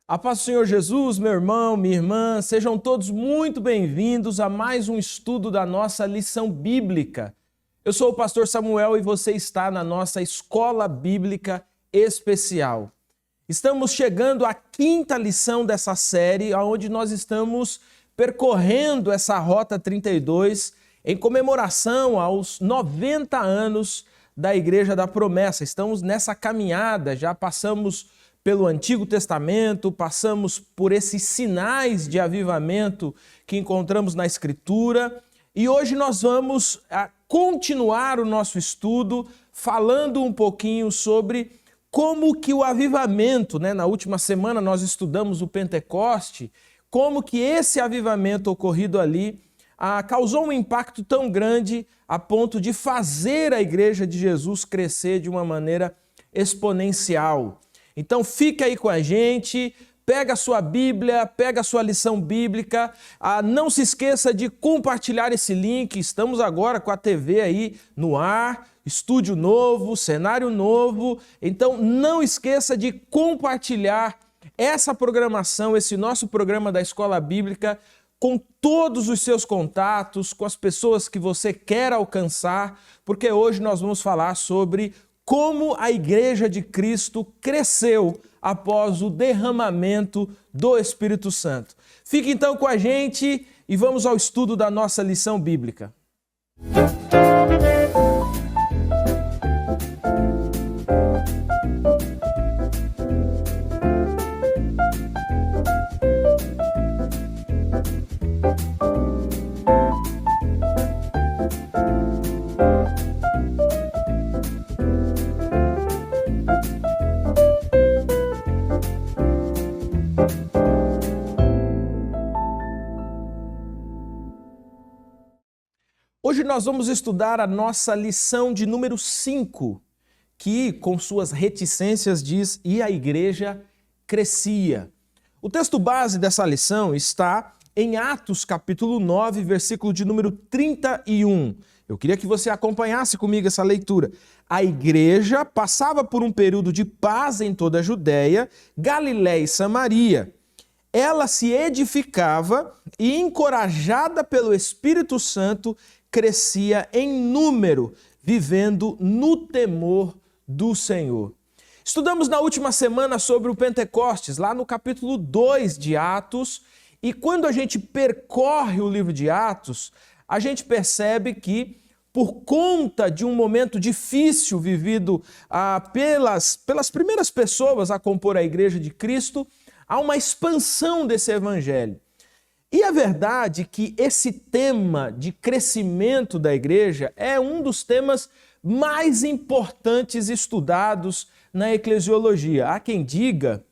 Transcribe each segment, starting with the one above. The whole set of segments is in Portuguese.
A paz do Senhor Jesus, meu irmão, minha irmã, sejam todos muito bem-vindos a mais um estudo da nossa lição bíblica. Eu sou o pastor Samuel e você está na nossa Escola Bíblica Especial. Estamos chegando à quinta lição dessa série, onde nós estamos percorrendo essa Rota 32 em comemoração aos 90 anos da Igreja da Promessa. Estamos nessa caminhada, já passamos pelo Antigo Testamento, passamos por esses sinais de avivamento que encontramos na Escritura e hoje nós vamos continuar o nosso estudo falando um pouquinho sobre como que o avivamento, na última semana nós estudamos o Pentecoste, como que esse avivamento ocorrido ali causou um impacto tão grande a ponto de fazer a Igreja de Jesus crescer de uma maneira exponencial. Então fica aí com a gente, pega a sua Bíblia, pega a sua lição bíblica, não se esqueça de compartilhar esse link, estamos agora com a TV aí no ar, estúdio novo, cenário novo, então não esqueça de compartilhar essa programação, esse nosso programa da Escola Bíblica com todos os seus contatos, com as pessoas que você quer alcançar, porque hoje nós vamos falar sobre como a Igreja de Cristo cresceu após o derramamento do Espírito Santo. Fique então com a gente e vamos ao estudo da nossa lição bíblica. Hoje nós vamos estudar a nossa lição de número 5, que com suas reticências diz, e a igreja crescia. O texto base dessa lição está em Atos capítulo 9, versículo de número 31. Eu queria que você acompanhasse comigo essa leitura. A igreja passava por um período de paz em toda a Judéia, Galiléia e Samaria. Ela se edificava e, encorajada pelo Espírito Santo, crescia em número, vivendo no temor do Senhor. Estudamos na última semana sobre o Pentecostes, lá no capítulo 2 de Atos, e quando a gente percorre o livro de Atos, a gente percebe que, por conta de um momento difícil vivido pelas primeiras pessoas a compor a Igreja de Cristo, há uma expansão desse evangelho. E a verdade é que esse tema de crescimento da igreja é um dos temas mais importantes estudados na eclesiologia. Há quem diga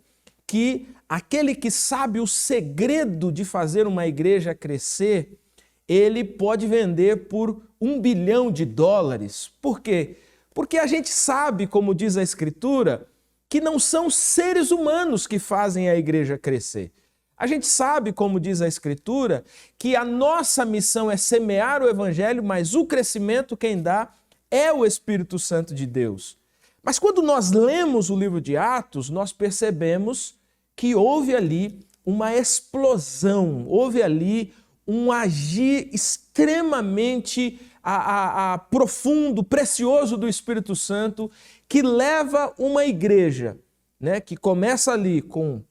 que aquele que sabe o segredo de fazer uma igreja crescer, ele pode vender por $1 bilhão. Por quê? Porque a gente sabe, como diz a Escritura, que não são seres humanos que fazem a igreja crescer. A gente sabe, como diz a Escritura, que a nossa missão é semear o Evangelho, mas o crescimento quem dá é o Espírito Santo de Deus. Mas quando nós lemos o livro de Atos, nós percebemos que houve ali uma explosão, houve ali um agir extremamente profundo, precioso do Espírito Santo, que leva uma igreja, que começa ali com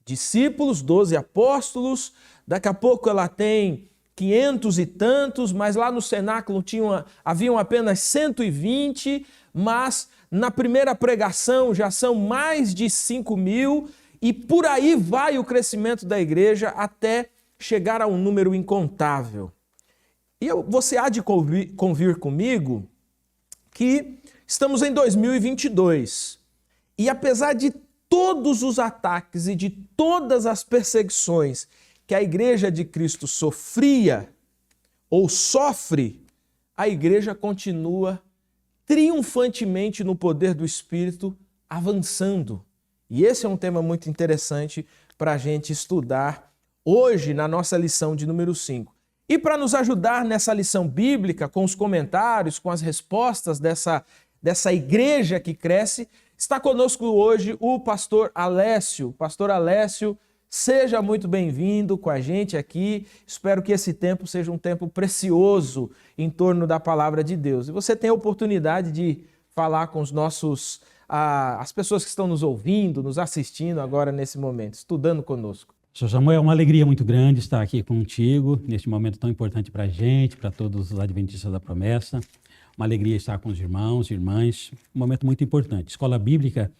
discípulos, 12 apóstolos, daqui a pouco ela tem 500 e tantos, mas lá no cenáculo haviam apenas 120, mas na primeira pregação já são mais de 5.000 e por aí vai o crescimento da igreja até chegar a um número incontável. E você há de convir comigo que estamos em 2022 e apesar de todos os ataques e de todas as perseguições que a Igreja de Cristo sofria ou sofre, a Igreja continua triunfantemente no poder do Espírito, avançando. E esse é um tema muito interessante para a gente estudar hoje na nossa lição de número 5. E para nos ajudar nessa lição bíblica, com os comentários, com as respostas dessa igreja que cresce, Está conosco hoje o pastor Alessio. Pastor Alessio, seja muito bem-vindo com a gente aqui. Espero que esse tempo seja um tempo precioso em torno da palavra de Deus. E você tem a oportunidade de falar com os nossos, as pessoas que estão nos ouvindo, nos assistindo agora nesse momento, estudando conosco. Sr. Samuel, é uma alegria muito grande estar aqui contigo, neste momento tão importante para a gente, para todos os adventistas da promessa. Uma alegria estar com os irmãos e irmãs, um momento muito importante. Escola bíblica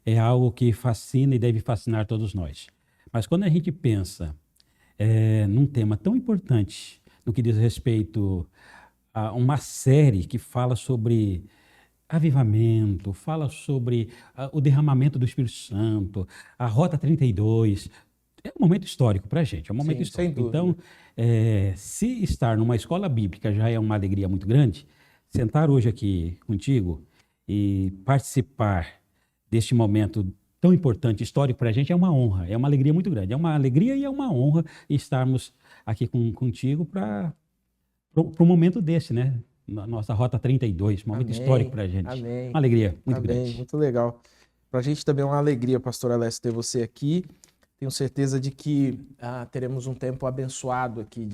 é algo que fascina e deve fascinar todos nós. Mas quando a gente pensa num tema tão importante, no que diz respeito a uma série que fala sobre avivamento, fala sobre o derramamento do Espírito Santo, a Rota 32, é um momento histórico para a gente, é um momento histórico. Então, se estar numa escola bíblica já é uma alegria muito grande, sentar hoje aqui contigo e participar deste momento tão importante, histórico para a gente, é uma honra, é uma alegria muito grande. É uma alegria e é uma honra estarmos aqui contigo para um momento desse, né? Nossa Rota 32, um momento histórico para a gente. Amém. Uma alegria muito grande. Muito legal. Para a gente também é uma alegria, pastor Alessio, ter você aqui. Tenho certeza de que teremos um tempo abençoado aqui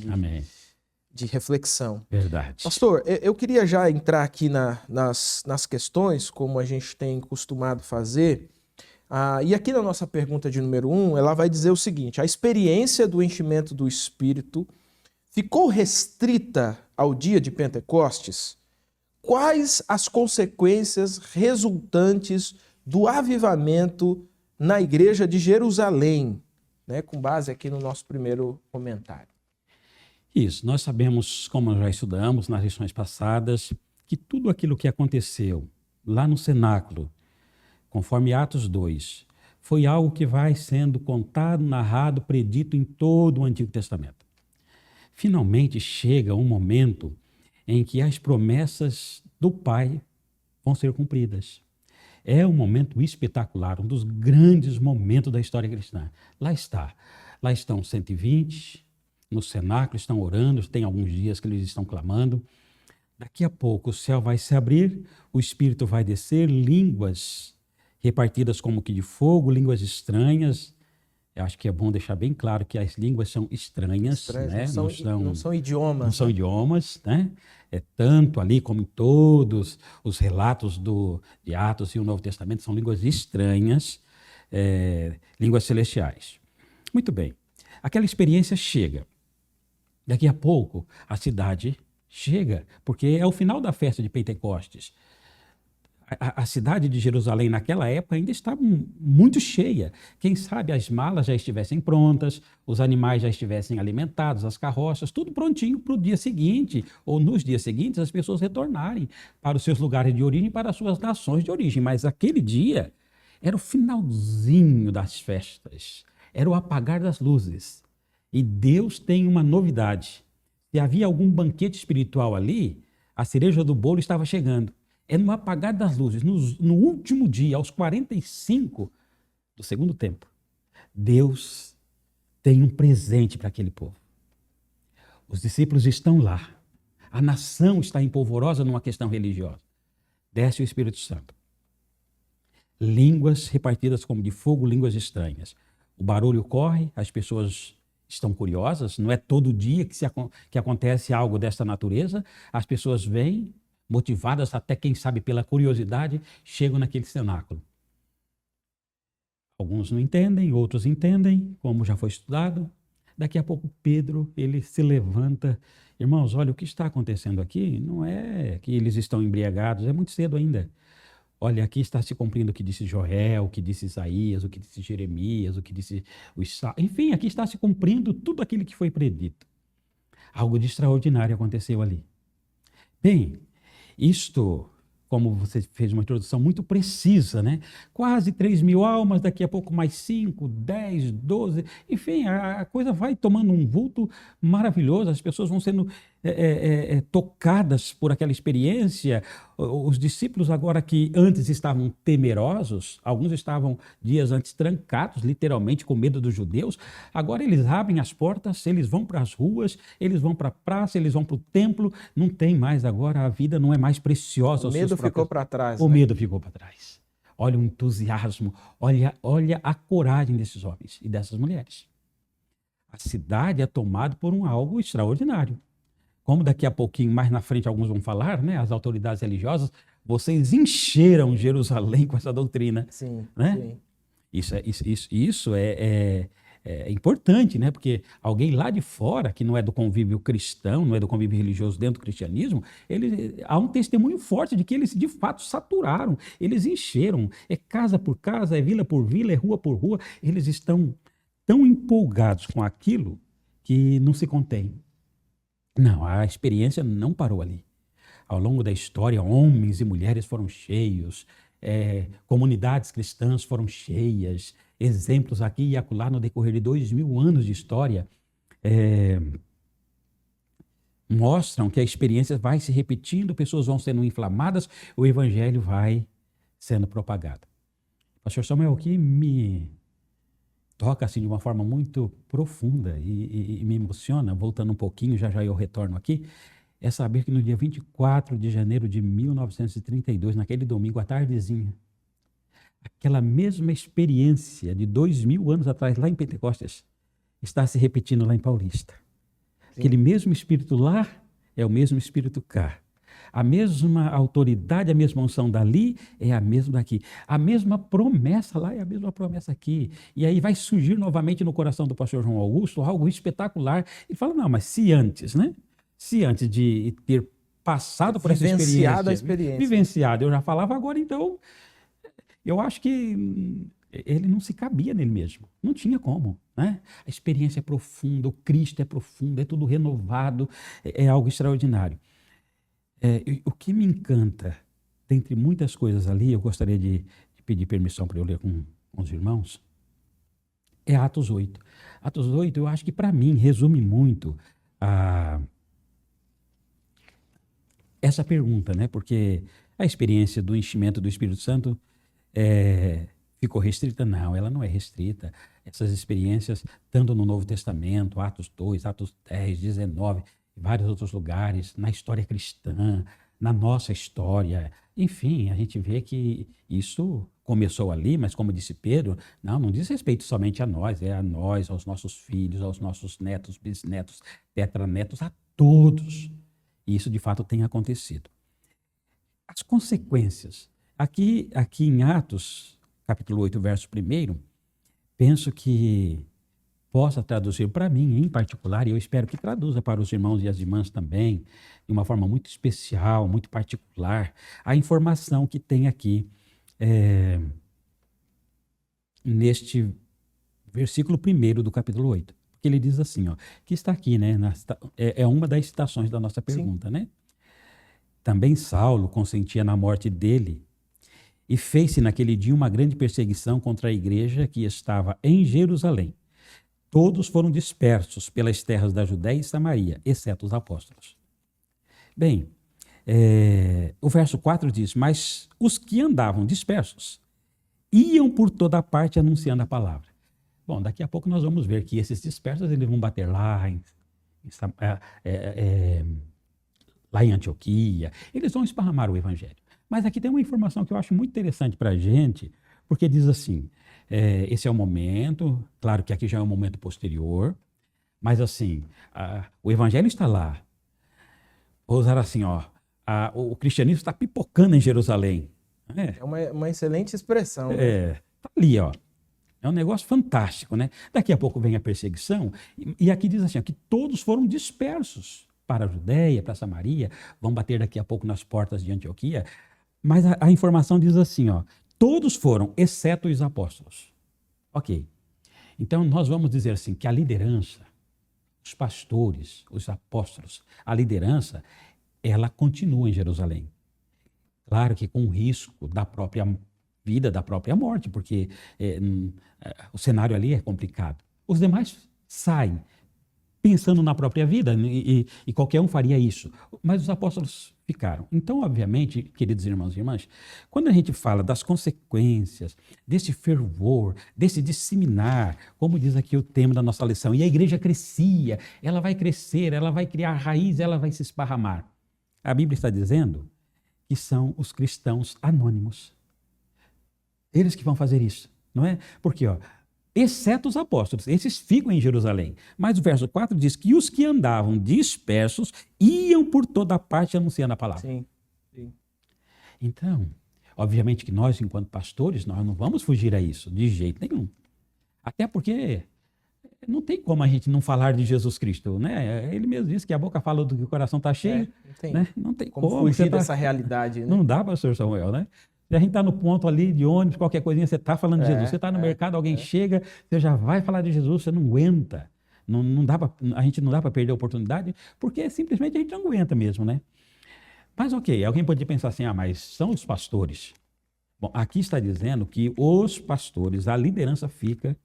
de reflexão. Verdade. Pastor, eu queria já entrar aqui nas questões, como a gente tem costumado fazer. E aqui na nossa pergunta de número 1, ela vai dizer o seguinte: a experiência do enchimento do Espírito ficou restrita ao dia de Pentecostes? Quais as consequências resultantes do avivamento na igreja de Jerusalém? Com base aqui no nosso primeiro comentário. Isso, nós sabemos, como já estudamos nas lições passadas, que tudo aquilo que aconteceu lá no cenáculo, conforme Atos 2, foi algo que vai sendo contado, narrado, predito em todo o Antigo Testamento. Finalmente chega um momento em que as promessas do Pai vão ser cumpridas. É um momento espetacular, um dos grandes momentos da história cristã. Lá estão 120, no cenáculo, estão orando, tem alguns dias que eles estão clamando. Daqui a pouco o céu vai se abrir, o Espírito vai descer, línguas repartidas como que de fogo, línguas estranhas. Eu acho que é bom deixar bem claro que as línguas são estranhas, né? Não são idiomas. Não são idiomas, né? Tanto ali como em todos os relatos de Atos e o Novo Testamento, são línguas estranhas, línguas celestiais. Muito bem, aquela experiência chega. Daqui a pouco a cidade chega, porque é o final da festa de Pentecostes. A cidade de Jerusalém naquela época ainda estava muito cheia. Quem sabe as malas já estivessem prontas, os animais já estivessem alimentados, as carroças, tudo prontinho para o dia seguinte, ou nos dias seguintes as pessoas retornarem para os seus lugares de origem, para as suas nações de origem. Mas aquele dia era o finalzinho das festas, era o apagar das luzes. E Deus tem uma novidade. Se havia algum banquete espiritual ali, a cereja do bolo estava chegando. É no apagar das luzes, no último dia, aos 45 do segundo tempo, Deus tem um presente para aquele povo. Os discípulos estão lá. A nação está empolvorosa numa questão religiosa. Desce o Espírito Santo. Línguas repartidas como de fogo, línguas estranhas. O barulho corre, as pessoas estão curiosas, não é todo dia que acontece algo dessa natureza. As pessoas vêm, motivadas até, quem sabe, pela curiosidade, chegam naquele cenáculo. Alguns não entendem, outros entendem, como já foi estudado. Daqui a pouco Pedro, ele se levanta. Irmãos, olha, o que está acontecendo aqui não é que eles estão embriagados, é muito cedo ainda. Olha, aqui está se cumprindo o que disse Joel, o que disse Isaías, o que disse Jeremias, o que disse enfim, aqui está se cumprindo tudo aquilo que foi predito. Algo de extraordinário aconteceu ali. Bem, isto, como você fez uma introdução muito precisa, né? Quase 3.000 almas, daqui a pouco mais 5, 10, 12, enfim, a coisa vai tomando um vulto maravilhoso, as pessoas vão sendo tocadas por aquela experiência. Os discípulos agora que antes estavam temerosos, alguns estavam dias antes trancados, literalmente com medo dos judeus, agora eles abrem as portas, eles vão para as ruas, eles vão para a praça, eles vão para o templo, não tem mais agora, a vida não é mais preciosa. O medo ficou para trás. O medo ficou para trás. olha o entusiasmo, olha a coragem desses homens e dessas mulheres. A cidade é tomada por algo extraordinário. Como daqui a pouquinho, mais na frente, alguns vão falar, né? As autoridades religiosas, vocês encheram Jerusalém com essa doutrina. Sim, né? sim. Isso é importante, né? Porque alguém lá de fora, que não é do convívio cristão, não é do convívio religioso dentro do cristianismo, há um testemunho forte de que eles de fato saturaram, eles encheram, é casa por casa, é vila por vila, é rua por rua, eles estão tão empolgados com aquilo que não se contém. Não, a experiência não parou ali. Ao longo da história, homens e mulheres foram cheios, comunidades cristãs foram cheias, exemplos aqui e acolá no decorrer de 2000 anos de história mostram que a experiência vai se repetindo, pessoas vão sendo inflamadas, o evangelho vai sendo propagado. Pastor Samuel, o que me toca assim de uma forma muito profunda e me emociona, voltando um pouquinho, já eu retorno aqui, é saber que no dia 24 de janeiro de 1932, naquele domingo à tardezinha, aquela mesma experiência de 2000 anos atrás, lá em Pentecostes, está se repetindo lá em Paulista. Sim. Aquele mesmo Espírito lá é o mesmo Espírito cá. A mesma autoridade, a mesma unção dali é a mesma daqui. A mesma promessa lá é a mesma promessa aqui. E aí vai surgir novamente no coração do pastor João Augusto algo espetacular. E fala, não, mas se antes, né? Se antes de ter passado por essa experiência, vivenciado, eu já falava agora, então, eu acho que ele não se cabia nele mesmo. Não tinha como, né? A experiência é profunda, o Cristo é profundo, é tudo renovado, é algo extraordinário. O que me encanta, dentre muitas coisas ali, eu gostaria de pedir permissão para eu ler com os irmãos, é Atos 8. Atos 8, eu acho que para mim resume muito essa pergunta, né? Porque a experiência do enchimento do Espírito Santo ficou restrita? Não, ela não é restrita. Essas experiências, tanto no Novo Testamento, Atos 2, Atos 10, 19, em vários outros lugares, na história cristã, na nossa história. Enfim, a gente vê que isso começou ali, mas como disse Pedro, não diz respeito somente a nós, é a nós, aos nossos filhos, aos nossos netos, bisnetos, tetranetos, a todos. E isso de fato tem acontecido. As consequências. Aqui em Atos, capítulo 8, verso 1, penso que possa traduzir para mim, em particular, e eu espero que traduza para os irmãos e as irmãs também, de uma forma muito especial, muito particular, a informação que tem aqui neste versículo 1 do capítulo 8. Porque ele diz assim, que está aqui, né? É uma das citações da nossa pergunta, né? Também Saulo consentia na morte dele e fez-se naquele dia uma grande perseguição contra a igreja que estava em Jerusalém. Todos foram dispersos pelas terras da Judéia e Samaria, exceto os apóstolos. Bem, o verso 4 diz, mas os que andavam dispersos iam por toda parte anunciando a palavra. Bom, daqui a pouco nós vamos ver que esses dispersos eles vão bater lá em Antioquia, eles vão esparramar o evangelho. Mas aqui tem uma informação que eu acho muito interessante para a gente, porque diz assim, esse é o momento, claro que aqui já é um momento posterior, mas assim, o evangelho está lá. Vou usar assim, o cristianismo está pipocando em Jerusalém. É uma excelente expressão. Está ali, É um negócio fantástico, né? Daqui a pouco vem a perseguição, e aqui diz assim, que todos foram dispersos para a Judéia, para a Samaria, vão bater daqui a pouco nas portas de Antioquia, mas a informação diz assim, todos foram, exceto os apóstolos. Ok. Então, nós vamos dizer assim, que a liderança, os pastores, os apóstolos, a liderança, ela continua em Jerusalém. Claro que com o risco da própria vida, da própria morte, porque o cenário ali é complicado. Os demais saem pensando na própria vida, e qualquer um faria isso. Mas os apóstolos ficaram. Então, obviamente, queridos irmãos e irmãs, quando a gente fala das consequências, desse fervor, desse disseminar, como diz aqui o tema da nossa lição, e a igreja crescia, ela vai crescer, ela vai criar raiz, ela vai se esparramar. A Bíblia está dizendo que são os cristãos anônimos. Eles que vão fazer isso, não é? Porque, ó, exceto os apóstolos, esses ficam em Jerusalém. Mas o verso 4 diz que os que andavam dispersos iam por toda parte anunciando a palavra. Sim, sim. Então, obviamente que nós, enquanto pastores, nós não vamos fugir a isso, de jeito nenhum. Até porque não tem como a gente não falar de Jesus Cristo, né? Ele mesmo disse que a boca fala do que o coração está cheio. Não tem, né? Não tem como fugir dessa realidade, né? Não dá, pastor Samuel, né? Se a gente está no ponto ali de ônibus, qualquer coisinha, você está falando de Jesus. Você está no mercado, alguém chega, você já vai falar de Jesus, você não aguenta. A gente não dá para perder a oportunidade, porque simplesmente a gente não aguenta mesmo, né? Mas ok, alguém pode pensar assim, mas são os pastores. Bom, aqui está dizendo que os pastores, a liderança fica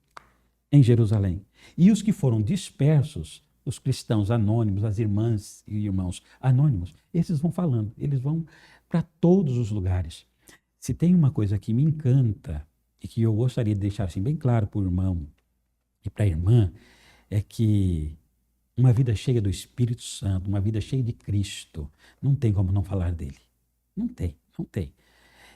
em Jerusalém. E os que foram dispersos, os cristãos anônimos, as irmãs e irmãos anônimos, esses vão falando, eles vão para todos os lugares. Se tem uma coisa que me encanta e que eu gostaria de deixar assim bem claro para o irmão e para a irmã, é que uma vida cheia do Espírito Santo, uma vida cheia de Cristo, não tem como não falar dele. Não tem, não tem.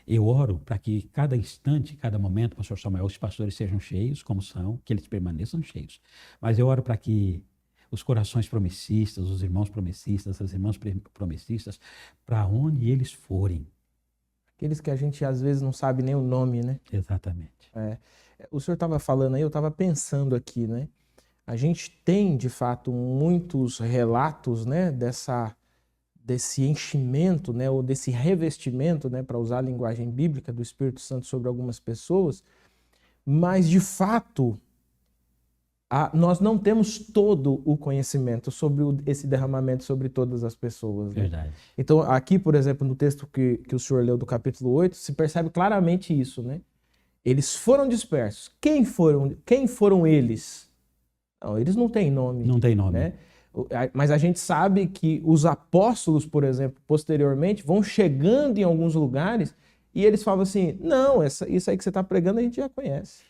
Eu oro para que cada instante, cada momento, pastor Samuel, os pastores sejam cheios, como são, que eles permaneçam cheios. Mas eu oro para que os corações promessistas, os irmãos promessistas, as irmãs promessistas, para onde eles forem. Aqueles que a gente às vezes não sabe nem o nome, né? Exatamente. O senhor estava falando aí, eu estava pensando aqui, né? A gente tem, de fato, muitos relatos, né, desse enchimento, né, ou desse revestimento, né, para usar a linguagem bíblica do Espírito Santo sobre algumas pessoas, mas, de fato, nós não temos todo o conhecimento sobre esse derramamento sobre todas as pessoas. Né? Verdade. Então, aqui, por exemplo, no texto que o senhor leu do capítulo 8, se percebe claramente isso, né? Eles foram dispersos. Quem foram eles? Não, eles não têm nome. Não tem nome. Né? Mas a gente sabe que os apóstolos, por exemplo, posteriormente, vão chegando em alguns lugares e eles falam assim, não, isso aí que você está pregando a gente já conhece.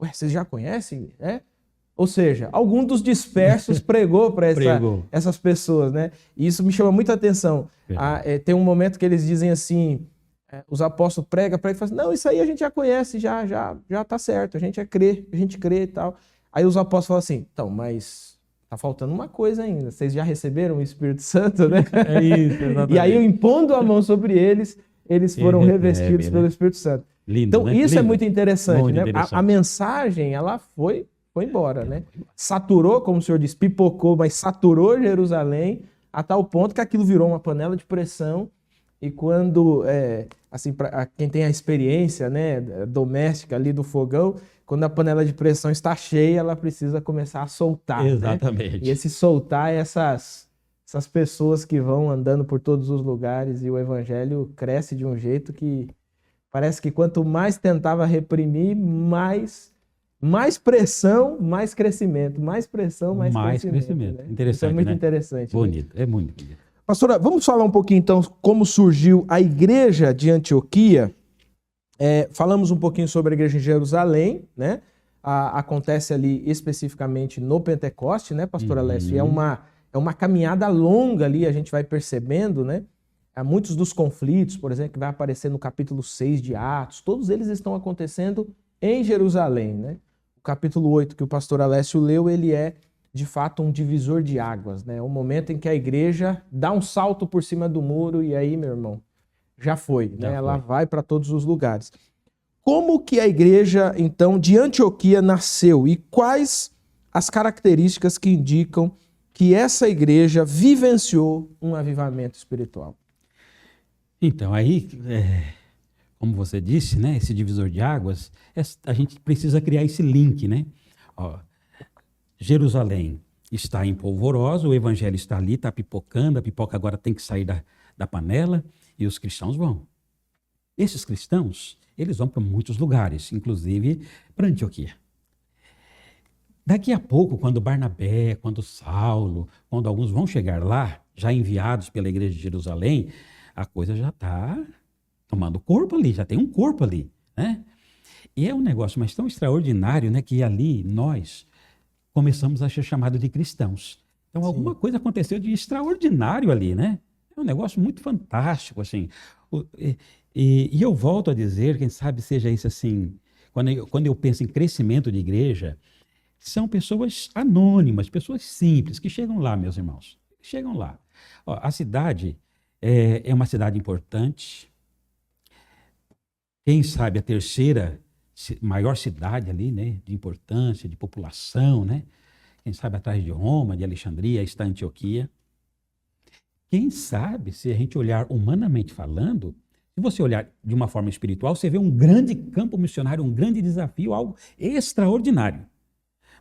Ué, vocês já conhecem? Ou seja, algum dos dispersos pregou para essas pessoas. Né? E isso me chama muita atenção. Tem um momento que eles dizem assim, os apóstolos pregam e falam assim, não, isso aí a gente já conhece, já está certo, a gente crê e tal. Aí os apóstolos falam assim, então, mas tá faltando uma coisa ainda, vocês já receberam o Espírito Santo, né? É isso, exatamente. E aí, impondo a mão sobre eles, eles foram revestidos pelo Espírito Santo. Lindo, então, né? isso Lindo. é muito interessante, Muito né? interessante. A mensagem, ela foi embora, né? Saturou, como o senhor disse, pipocou, mas saturou Jerusalém a tal ponto que aquilo virou uma panela de pressão. E quando, assim, para quem tem a experiência, né, doméstica ali do fogão, quando a panela de pressão está cheia, ela precisa começar a soltar. Exatamente. Né? E esse soltar é essas pessoas que vão andando por todos os lugares e o evangelho cresce de um jeito que parece que quanto mais tentava reprimir, mais pressão, mais crescimento. Mais pressão, mais crescimento. Né? Interessante, isso é muito né? interessante. Bonito, né? é muito bonito. Pastora, vamos falar um pouquinho então como surgiu a igreja de Antioquia. Falamos um pouquinho sobre a igreja em Jerusalém, né? Acontece ali especificamente no Pentecoste, né, pastor Alessio? É uma caminhada longa ali, a gente vai percebendo, né? Há muitos dos conflitos, por exemplo, que vai aparecer no capítulo 6 de Atos, todos eles estão acontecendo em Jerusalém, né? O capítulo 8 que o pastor Alessio leu, ele é de fato um divisor de águas, né? É um momento em que a igreja dá um salto por cima do muro e aí, meu irmão, já foi, né? Ela vai para todos os lugares. Como que a igreja, então, de Antioquia nasceu e quais as características que indicam que essa igreja vivenciou um avivamento espiritual? Então, aí, como você disse, né, esse divisor de águas, a gente precisa criar esse link, né? Ó, Jerusalém está em polvorosa, o evangelho está ali, está pipocando, a pipoca agora tem que sair da panela e os cristãos vão. Esses cristãos, eles vão para muitos lugares, inclusive para Antioquia. Daqui a pouco, quando Barnabé, quando Saulo, quando alguns vão chegar lá, já enviados pela igreja de Jerusalém, a coisa já está tomando corpo ali, já tem um corpo ali, né? E é um negócio mas tão extraordinário, né, que ali nós começamos a ser chamados de cristãos. Então, alguma coisa aconteceu de extraordinário ali, né? É um negócio muito fantástico, assim. E eu volto a dizer, quem sabe seja isso assim, quando eu penso em crescimento de igreja, são pessoas anônimas, pessoas simples, que chegam lá, meus irmãos. Chegam lá. Ó, a cidade é uma cidade importante. Quem sabe a terceira maior cidade ali, né, de importância, de população, né? Quem sabe atrás de Roma, de Alexandria, está Antioquia. Quem sabe, se a gente olhar humanamente falando, se você olhar de uma forma espiritual, você vê um grande campo missionário, um grande desafio, algo extraordinário.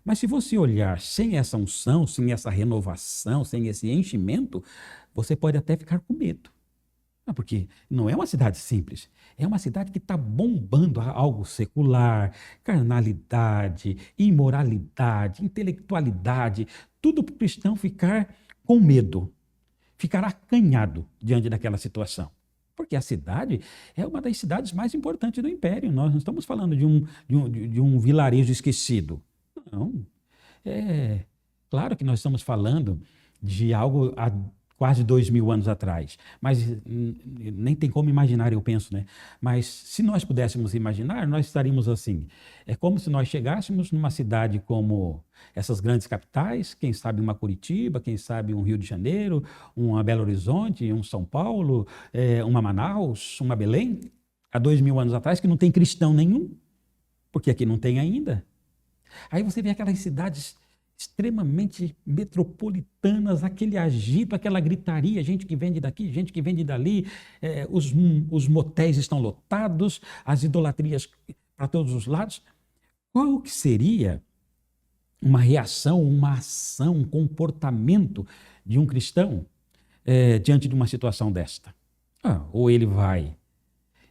Mas se você olhar sem essa unção, sem essa renovação, sem esse enchimento, você pode até ficar com medo. Porque não é uma cidade simples, é uma cidade que está bombando algo secular, carnalidade, imoralidade, intelectualidade, tudo para o cristão ficar com medo, ficar acanhado diante daquela situação. Porque a cidade é uma das cidades mais importantes do Império. Nós não estamos falando de um vilarejo esquecido. Não. É claro que nós estamos falando de algo há quase 2000 anos atrás, mas nem tem como imaginar, eu penso, né? Mas se nós pudéssemos imaginar, nós estaríamos assim. É como se nós chegássemos numa cidade como essas grandes capitais, quem sabe uma Curitiba, quem sabe um Rio de Janeiro, uma Belo Horizonte, um São Paulo, uma Manaus, uma Belém, há 2000 anos atrás, que não tem cristão nenhum, porque aqui não tem ainda. Aí você vê aquelas cidades extremamente metropolitanas, aquele agito, aquela gritaria, gente que vende daqui, gente que vende dali, os motéis estão lotados, as idolatrias para todos os lados. Qual que seria uma reação, uma ação, um comportamento de um cristão diante de uma situação desta? Ou ele vai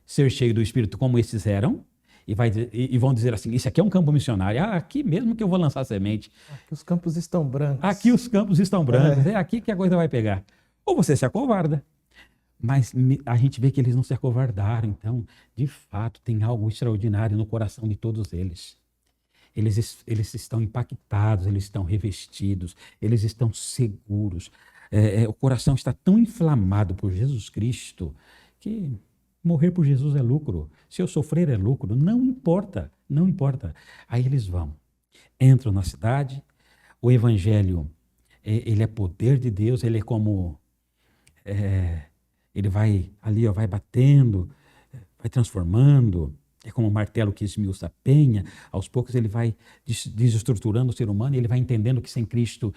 ser cheio do Espírito como esses eram, e vão dizer assim, isso aqui é um campo missionário, aqui mesmo que eu vou lançar semente. Aqui os campos estão brancos. Aqui os campos estão brancos, é aqui que a coisa vai pegar. Ou você se acovarda. Mas a gente vê que eles não se acovardaram, então, de fato, tem algo extraordinário no coração de todos eles. Eles estão impactados, eles estão revestidos, eles estão seguros. O coração está tão inflamado por Jesus Cristo que morrer por Jesus é lucro. Se eu sofrer é lucro. Não importa, não importa. Aí eles vão, entram na cidade. O evangelho, ele é poder de Deus. Ele é como... ele vai ali, vai batendo, vai transformando. É como um martelo que esmiuça a penha. Aos poucos ele vai desestruturando o ser humano. E ele vai entendendo que sem Cristo...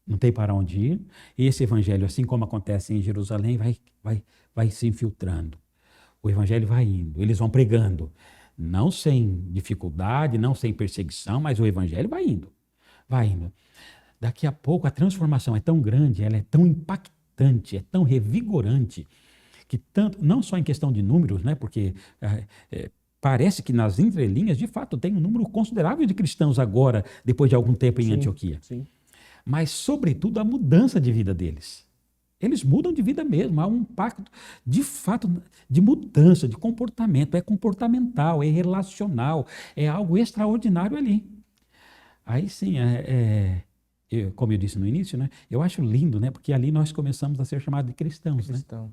não tem para onde ir. E esse evangelho, assim como acontece em Jerusalém, vai se infiltrando. O evangelho vai indo, eles vão pregando. Não sem dificuldade, não sem perseguição, mas o evangelho vai indo. Vai indo. Daqui a pouco a transformação é tão grande, ela é tão impactante, é tão revigorante, que tanto, não só em questão de números, né, porque parece que nas entrelinhas, de fato, tem um número considerável de cristãos agora, depois de algum tempo em Antioquia. Sim. Mas, sobretudo, a mudança de vida deles. Eles mudam de vida mesmo, há um impacto, de fato, de mudança, de comportamento. É comportamental, é relacional, é algo extraordinário ali. Aí sim, como eu disse no início, né, eu acho lindo, né, porque ali nós começamos a ser chamados de cristãos. Né? O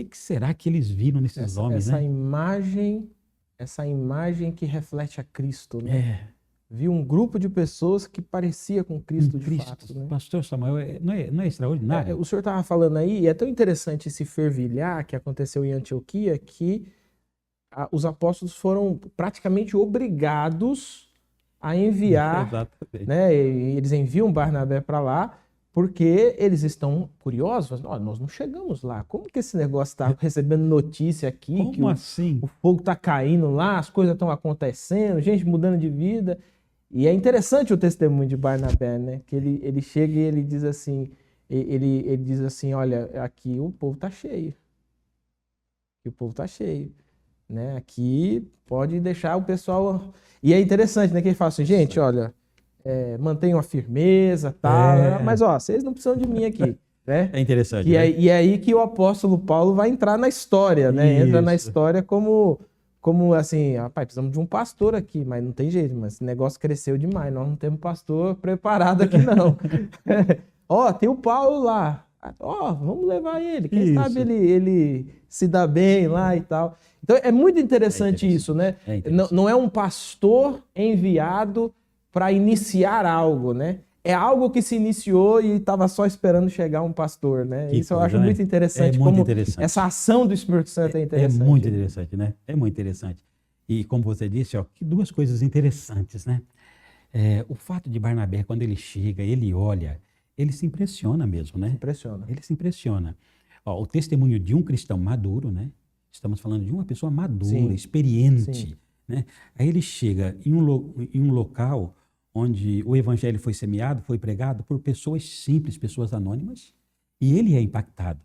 que será que eles viram nesses homens? Essa imagem que reflete a Cristo, né? Viu um grupo de pessoas que parecia com Cristo de fato. Né? Pastor Samuel, não é extraordinário? O senhor estava falando aí, e é tão interessante esse fervilhar que aconteceu em Antioquia, que os apóstolos foram praticamente obrigados a enviar, né? Eles enviam Barnabé para lá, porque eles estão curiosos. Nós não chegamos lá. Como que esse negócio está recebendo notícia aqui? Como que assim? O fogo está caindo lá, as coisas estão acontecendo, gente mudando de vida. E é interessante o testemunho de Barnabé, né? Que ele chega e ele diz assim, olha, aqui o povo está cheio. Aqui o povo está cheio. Né? Aqui pode deixar o pessoal... E é interessante, né? Que ele fala assim, gente, olha, mantenham a firmeza, tal, mas vocês não precisam de mim aqui. Né? É interessante. E é aí que o apóstolo Paulo vai entrar na história, né? Entra na história como assim, rapaz, precisamos de um pastor aqui, mas não tem jeito, mas esse negócio cresceu demais, nós não temos pastor preparado aqui não. Tem o Paulo lá, Vamos levar ele, quem Isso. sabe ele se dá bem lá e tal. Então é muito interessante isso, né? Não é um pastor enviado para iniciar algo, né? É algo que se iniciou e estava só esperando chegar um pastor, né? Que Isso eu coisa, acho né? muito interessante, É muito como interessante. essa ação do Espírito Santo é interessante. É muito interessante, né? É muito interessante. E como você disse, ó, que duas coisas interessantes, né? O fato de Barnabé, quando ele chega, ele olha, ele se impressiona mesmo, né? Impressiona. Ele se impressiona. Ó, o testemunho de um cristão maduro, né? Estamos falando de uma pessoa madura, Sim. experiente, Sim. né? Aí ele chega em um local onde o evangelho foi semeado, foi pregado por pessoas simples, pessoas anônimas, e ele é impactado.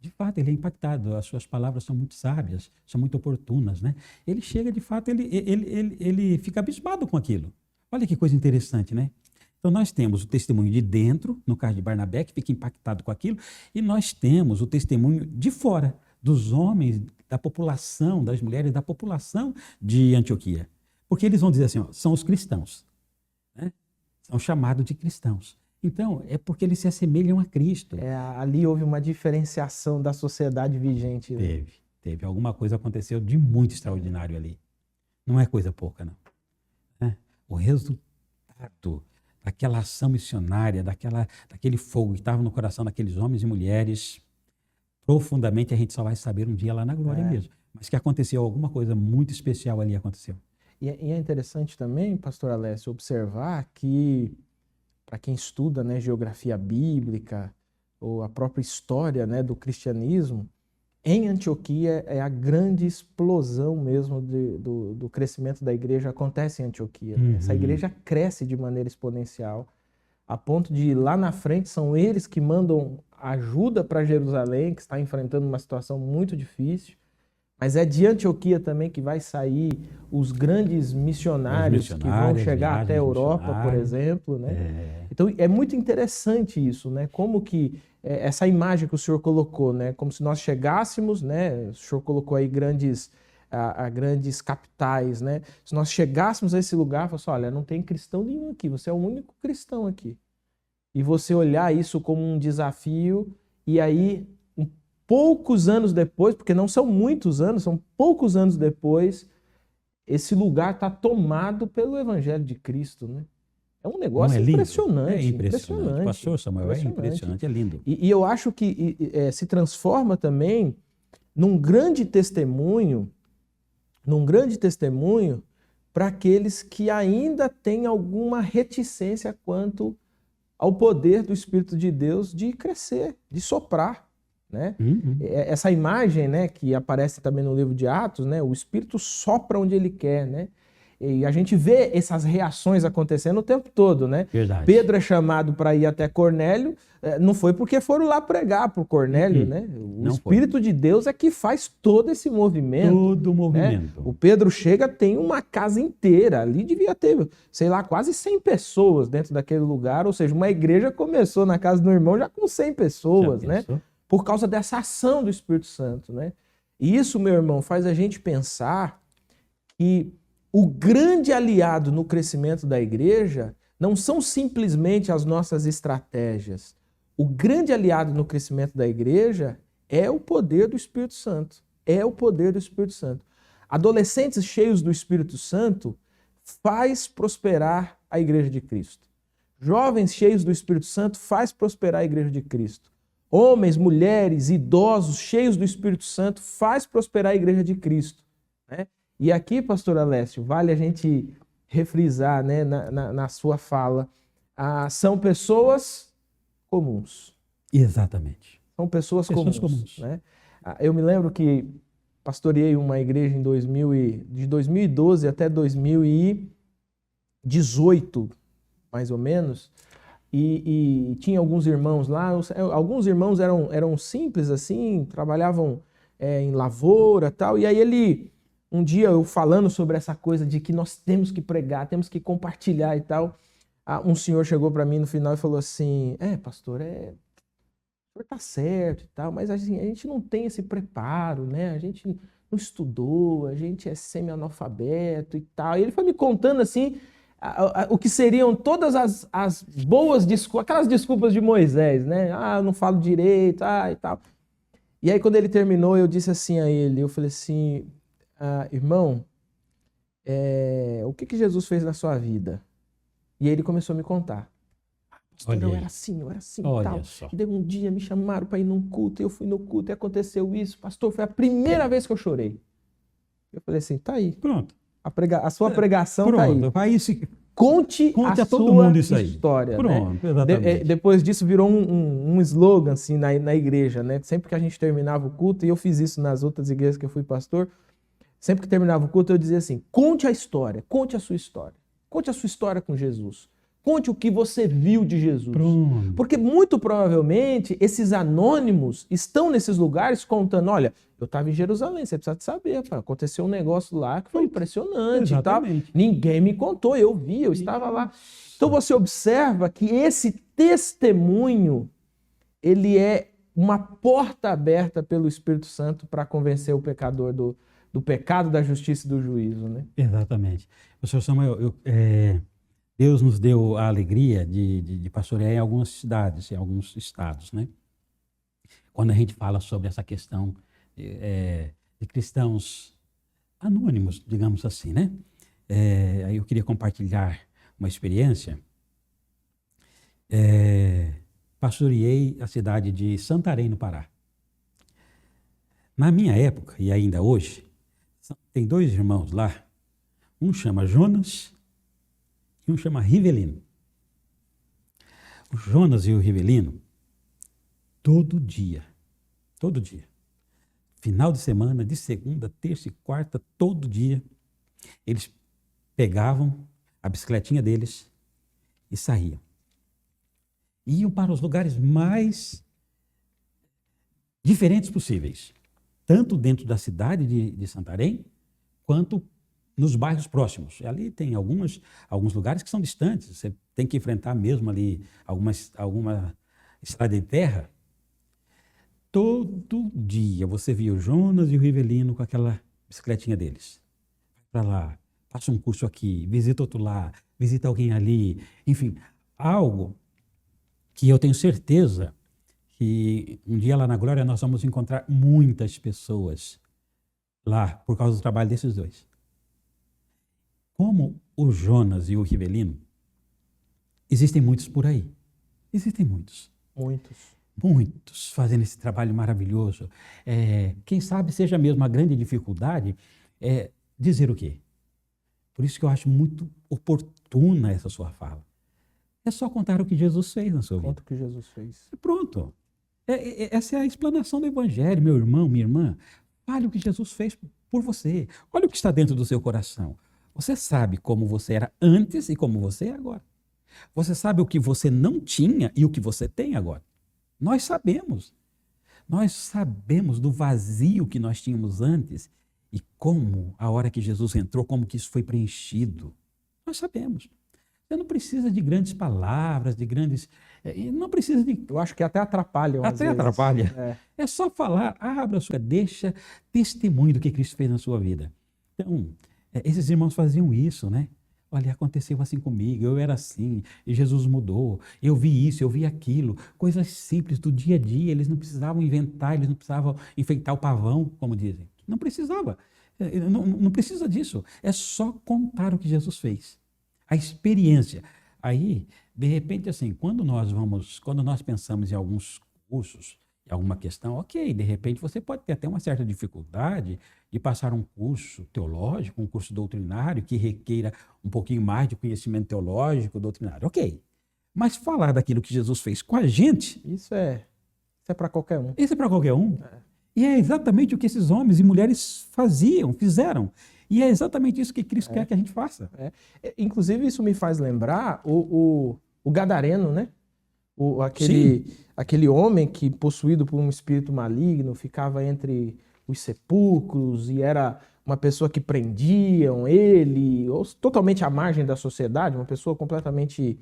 De fato, ele é impactado. As suas palavras são muito sábias, são muito oportunas, né? Ele chega, de fato, ele fica abismado com aquilo. Olha que coisa interessante, né? Então, nós temos o testemunho de dentro, no caso de Barnabé, que fica impactado com aquilo, e nós temos o testemunho de fora, dos homens, da população, das mulheres, da população de Antioquia. Porque eles vão dizer assim, ó, são os cristãos, né? São chamados de cristãos. Então, é porque eles se assemelham a Cristo. Ali houve uma diferenciação da sociedade vigente. Né? Teve. Alguma coisa aconteceu de muito extraordinário ali. Não é coisa pouca, não. O resultado daquela ação missionária, daquele fogo que estava no coração daqueles homens e mulheres, profundamente a gente só vai saber um dia lá na glória mesmo. Mas que aconteceu alguma coisa muito especial ali, aconteceu. E é interessante também, pastor Alessio, observar que, para quem estuda, né, geografia bíblica ou a própria história, né, do cristianismo, em Antioquia é a grande explosão mesmo do crescimento da igreja acontece em Antioquia. Né? Essa igreja cresce de maneira exponencial, a ponto de lá na frente são eles que mandam ajuda para Jerusalém, que está enfrentando uma situação muito difícil. Mas é de Antioquia também que vai sair os grandes missionários que vão chegar até a Europa, por exemplo. Né? Então é muito interessante isso, né? Como que essa imagem que o senhor colocou, né? Como se nós chegássemos, né? O senhor colocou aí grandes capitais, né? Se nós chegássemos a esse lugar, falasse, olha, não tem cristão nenhum aqui, você é o único cristão aqui. E você olhar isso como um desafio e aí poucos anos depois, porque não são muitos anos, são poucos anos depois, esse lugar está tomado pelo Evangelho de Cristo, né? É um negócio impressionante. É impressionante. Pastor Samuel, é impressionante, é lindo. E eu acho que se transforma também num grande testemunho para aqueles que ainda têm alguma reticência quanto ao poder do Espírito de Deus de crescer, de soprar. Né? Essa imagem, né, que aparece também no livro de Atos, né, o Espírito sopra onde ele quer, né? E a gente vê essas reações acontecendo o tempo todo, né? Verdade. Pedro é chamado para ir até Cornélio, não foi porque foram lá pregar para o Cornélio, né? O Espírito de Deus é que faz todo esse movimento. Todo o movimento. Né? O Pedro chega, tem uma casa inteira, ali devia ter, sei lá, quase 100 pessoas dentro daquele lugar, ou seja, uma igreja começou na casa do irmão já com 100 pessoas, né? Por causa dessa ação do Espírito Santo, né? E isso, meu irmão, faz a gente pensar que o grande aliado no crescimento da igreja não são simplesmente as nossas estratégias. O grande aliado no crescimento da igreja é o poder do Espírito Santo. É o poder do Espírito Santo. Adolescentes cheios do Espírito Santo faz prosperar a igreja de Cristo. Jovens cheios do Espírito Santo faz prosperar a igreja de Cristo. Homens, mulheres, idosos cheios do Espírito Santo faz prosperar a igreja de Cristo. Né? E aqui, pastor Alessio, vale a gente refrisar, né, na sua fala, são pessoas comuns. Exatamente. São pessoas comuns. Né? Eu me lembro que pastoreei uma igreja de 2012 até 2018, mais ou menos, e tinha alguns irmãos lá, alguns irmãos eram simples assim, trabalhavam em lavoura e tal, e aí um dia eu falando sobre essa coisa de que nós temos que pregar, temos que compartilhar e tal, um senhor chegou para mim no final e falou assim, pastor, o senhor tá certo e tal, mas assim, a gente não tem esse preparo, né? A gente não estudou, a gente é semi-analfabeto e tal. E ele foi me contando assim, o que seriam todas as boas desculpas, aquelas desculpas de Moisés, né? Ah, eu não falo direito, e tal. E aí, quando ele terminou, eu disse assim a ele, eu falei assim, irmão, o que Jesus fez na sua vida? E aí ele começou a me contar. Pastor, eu era assim e tal. Só. E daí um dia me chamaram para ir num culto, eu fui no culto e aconteceu isso. Pastor, foi a primeira vez que eu chorei. Eu falei assim, tá aí. Pronto. A sua pregação tá aí. Conte a todo sua mundo isso aí. história. Pronto, né? exatamente. Depois disso virou um slogan assim, na igreja, né? Sempre que a gente terminava o culto, e eu fiz isso nas outras igrejas que eu fui pastor, sempre que terminava o culto eu dizia assim, conte a história, conte a sua história. Conte a sua história com Jesus. Conte o que você viu de Jesus. Pronto. Porque muito provavelmente esses anônimos estão nesses lugares contando, olha, eu estava em Jerusalém, você precisa saber, pá, aconteceu um negócio lá que foi impressionante e tal. Ninguém me contou, eu vi, eu estava lá. Então você observa que esse testemunho, ele é uma porta aberta pelo Espírito Santo para convencer o pecador do pecado, da justiça e do juízo, né? Exatamente. Pastor Samuel, Deus nos deu a alegria de pastorear em algumas cidades, em alguns estados, né? Quando a gente fala sobre essa questão de cristãos anônimos, digamos assim, né? Aí eu queria compartilhar uma experiência. Pastoreei a cidade de Santarém, no Pará. Na minha época, e ainda hoje, tem 2 irmãos lá, um chama Jonas e um chama Rivelino. O Jonas e o Rivelino, todo dia, final de semana, de segunda, terça e quarta, todo dia, eles pegavam a bicicletinha deles e saíam. Iam para os lugares mais diferentes possíveis, tanto dentro da cidade de Santarém, quanto nos bairros próximos. Ali tem alguns lugares que são distantes, você tem que enfrentar mesmo ali alguma estrada de terra. Todo dia você via o Jonas e o Rivelino com aquela bicicletinha deles. Vai para lá, passa um curso aqui, visita outro lá, visita alguém ali. Enfim, algo que eu tenho certeza que um dia lá na Glória nós vamos encontrar muitas pessoas lá por causa do trabalho desses 2. Como o Jonas e o Rivelino, existem muitos por aí. Existem muitos. Muitos fazendo esse trabalho maravilhoso. Quem sabe seja mesmo a grande dificuldade dizer o quê? Por isso que eu acho muito oportuna essa sua fala. É só contar o que Jesus fez na sua vida. Conta o que Jesus fez. Pronto. Essa é a explanação do Evangelho, meu irmão, minha irmã. Fale o que Jesus fez por você. Olha o que está dentro do seu coração. Você sabe como você era antes e como você é agora. Você sabe o que você não tinha e o que você tem agora. Nós sabemos. Nós sabemos do vazio que nós tínhamos antes e como, a hora que Jesus entrou, como que isso foi preenchido. Nós sabemos. Você não precisa de grandes palavras, de grandes... Não precisa de... Eu acho que até atrapalham. Até atrapalha. É só falar, abra a sua... Deixa testemunho do que Cristo fez na sua vida. Então, esses irmãos faziam isso, né? Olha, aconteceu assim comigo, eu era assim, e Jesus mudou, eu vi isso, eu vi aquilo. Coisas simples do dia a dia, eles não precisavam inventar, eles não precisavam enfeitar o pavão, como dizem. Não precisava. Não precisa disso. É só contar o que Jesus fez. A experiência. Aí, de repente, assim, quando nós pensamos em alguns cursos, em alguma questão, ok, de repente você pode ter até uma certa dificuldade de passar um curso teológico, um curso doutrinário, que requeira um pouquinho mais de conhecimento teológico, doutrinário, ok. Mas falar daquilo que Jesus fez com a gente... Isso é para qualquer um. Isso é para qualquer um. E é exatamente o que esses homens e mulheres fizeram. E é exatamente isso que Cristo quer que a gente faça. Inclusive, isso me faz lembrar o Gadareno, né? Aquele homem que, possuído por um espírito maligno, ficava entre os sepulcros e era uma pessoa que prendiam ele, totalmente à margem da sociedade, uma pessoa completamente